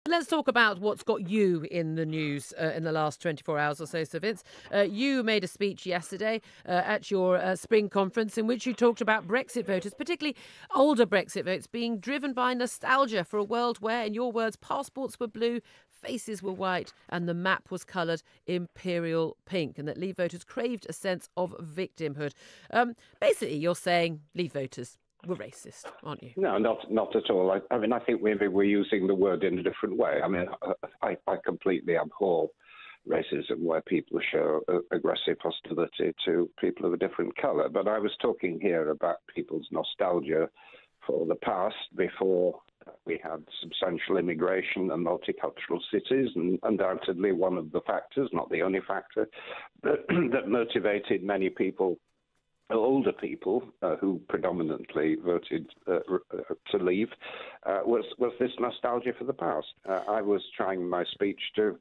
Let's talk about what's got you in the news in the last 24 hours or so, Sir Vince. You made a speech yesterday at your spring conference in which you talked about Brexit voters, particularly older Brexit votes, being driven by nostalgia for a world where, in your words, passports were blue, faces were white, and the map was coloured imperial pink, and that Leave voters craved a sense of victimhood. Basically, you're saying Leave voters were racist, aren't you? No, not at all. I mean, I think maybe we're using the word in a different way. I mean, I completely abhor racism where people show aggressive hostility to people of a different colour. But I was talking here about people's nostalgia for the past before we had substantial immigration and multicultural cities, and undoubtedly one of the factors, not the only factor, that motivated many people, older people who predominantly voted to leave, was this nostalgia for the past. I was trying my speech to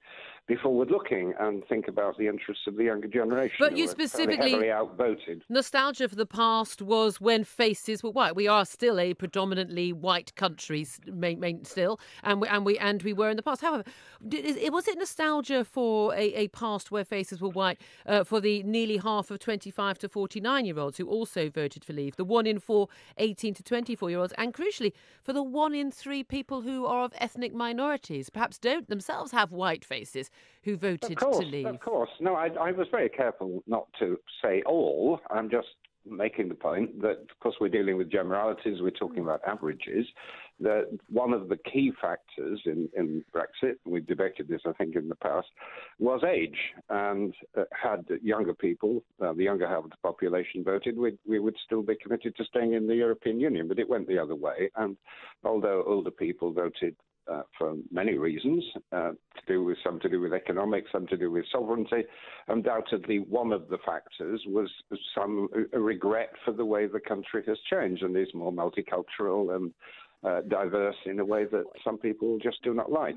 be forward-looking and think about the interests of the younger generation. But you specifically heavily outvoted. Nostalgia for the past was when faces were white. We are still a predominantly white country, still, and we were in the past. However, was it nostalgia for a past where faces were white for the nearly half of 25 to 49-year-olds who also voted for Leave, the 1 in 4 18 to 24-year-olds, and crucially for the 1 in 3 people who are of ethnic minorities, perhaps don't themselves have white faces, who voted to Leave? Of course. No, I was very careful not to say all. I'm just making the point that, of course, we're dealing with generalities, we're talking about averages, that one of the key factors in Brexit, we debated this, I think, in the past, was age. And had younger people, the younger half of the population voted, we would still be committed to staying in the European Union. But it went the other way. And although older people voted for many reasons, some to do with economics, some to do with sovereignty. Undoubtedly, one of the factors was a regret for the way the country has changed and is more multicultural and diverse in a way that some people just do not like.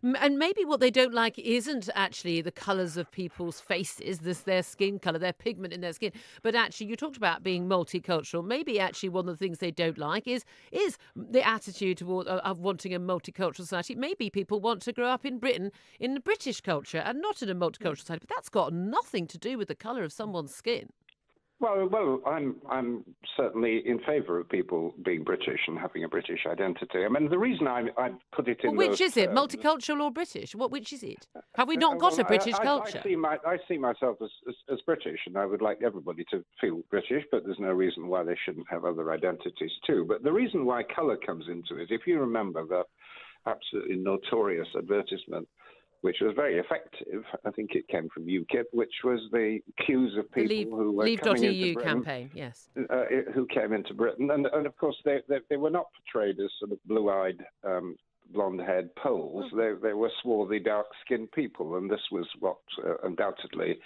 And maybe what they don't like isn't actually the colours of people's faces, their skin colour, their pigment in their skin, but actually you talked about being multicultural. Maybe actually one of the things they don't like is the attitude toward of wanting a multicultural society. Maybe people want to grow up in Britain in the British culture and not in a multicultural society, but that's got nothing to do with the colour of someone's skin. Well, I'm certainly in favour of people being British and having a British identity. I mean, the reason I put it in which is it, multicultural or British? Which is it? Have we not got a British culture? I see myself as British, and I would like everybody to feel British, but there's no reason why they shouldn't have other identities too. But the reason why colour comes into it, if you remember that absolutely notorious advertisement, which was very effective. I think it came from UKIP, which was the queues of people who were coming into Britain, campaign, yes, who came into Britain, and of course they were not portrayed as sort of blue-eyed, blonde-haired Poles. They were swarthy, dark-skinned people, and this was what undoubtedly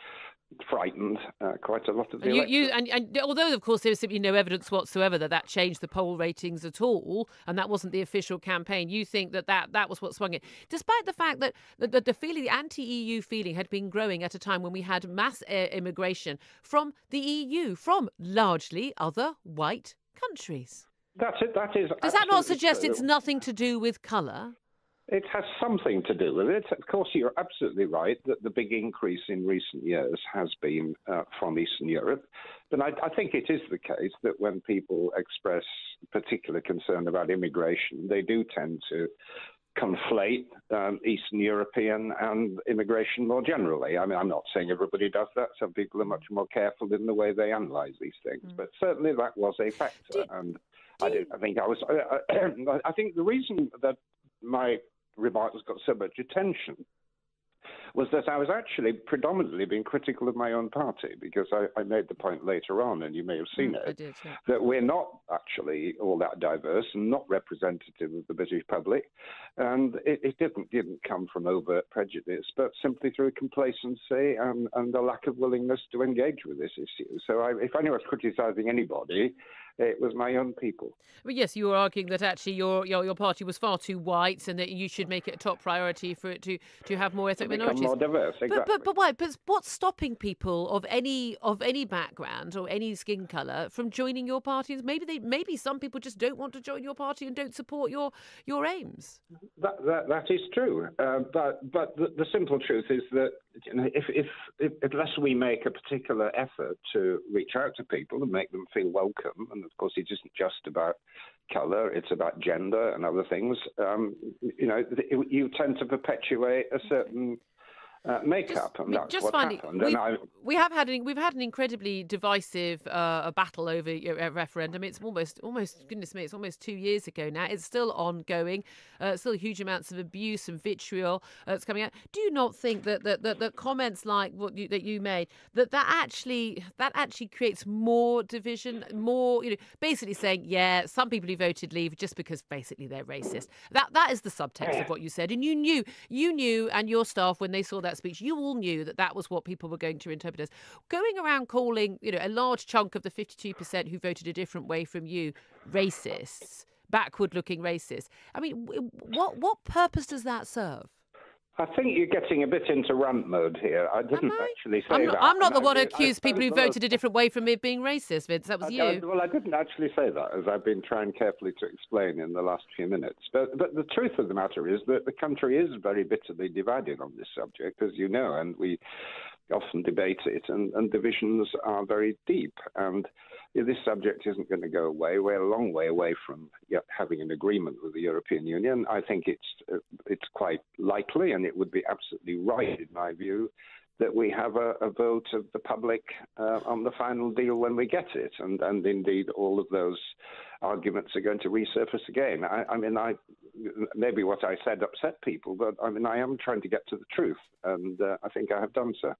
frightened quite a lot of the electorate. And although, of course, there was simply no evidence whatsoever that changed the poll ratings at all, and that wasn't the official campaign, you think that was what swung it, despite the fact that the feeling, the anti-EU feeling, had been growing at a time when we had mass immigration from the EU, from largely other white countries. That's it. That is. Does that not suggest it's nothing to do with colour? It has something to do with it. Of course, you're absolutely right that the big increase in recent years has been from Eastern Europe. But I think it is the case that when people express particular concern about immigration, they do tend to conflate Eastern European and immigration more generally. I mean, I'm not saying everybody does that. Some people are much more careful in the way they analyse these things. But certainly that was a factor. I think the reason that my remarks got so much attention was that I was actually predominantly being critical of my own party, because I made the point later on, and you may have seen it, that we're not actually all that diverse and not representative of the British public. And it didn't come from overt prejudice, but simply through complacency and a lack of willingness to engage with this issue. So if anyone's criticising anybody, It was my own people. Well, yes, you were arguing that actually your party was far too white, and that you should make it a top priority for it to have more ethnic To become minorities. more diverse, exactly. But why? But what's stopping people of any background or any skin colour from joining your party? Maybe some people just don't want to join your party and don't support your aims. That is true, but the simple truth is that, you know, if unless we make a particular effort to reach out to people and make them feel welcome, and of course it isn't just about colour, it's about gender and other things. You know, you tend to perpetuate a certain makeup, and that's what happened. We've had an incredibly divisive battle over a referendum. It's almost goodness me, it's almost 2 years ago now. It's still ongoing. Still huge amounts of abuse and vitriol that's coming out. Do you not think that comments like that you made that actually creates more division, more, you know, basically saying, yeah, some people who voted Leave just because basically they're racist. That is the subtext of what you said, and you knew, and your staff, when they saw that speech, you all knew that was what people were going to interpret as. Going around calling, you know, a large chunk of the 52% who voted a different way from you racists, backward-looking racists. I mean, what purpose does that serve? I think you're getting a bit into rant mode here. I didn't actually say that. I'm not the one who accused people who voted a different way from me of being racist, Vince. That was you. Well, I didn't actually say that, as I've been trying carefully to explain in the last few minutes. But the truth of the matter is that the country is very bitterly divided on this subject, as you know, and we often debate it, and divisions are very deep. And this subject isn't going to go away. We're a long way away from having an agreement with the European Union. I think it's quite likely, and it would be absolutely right, in my view, that we have a vote of the public on the final deal when we get it. And indeed, all of those arguments are going to resurface again. I mean, maybe what I said upset people, but I mean, I am trying to get to the truth, and I think I have done so.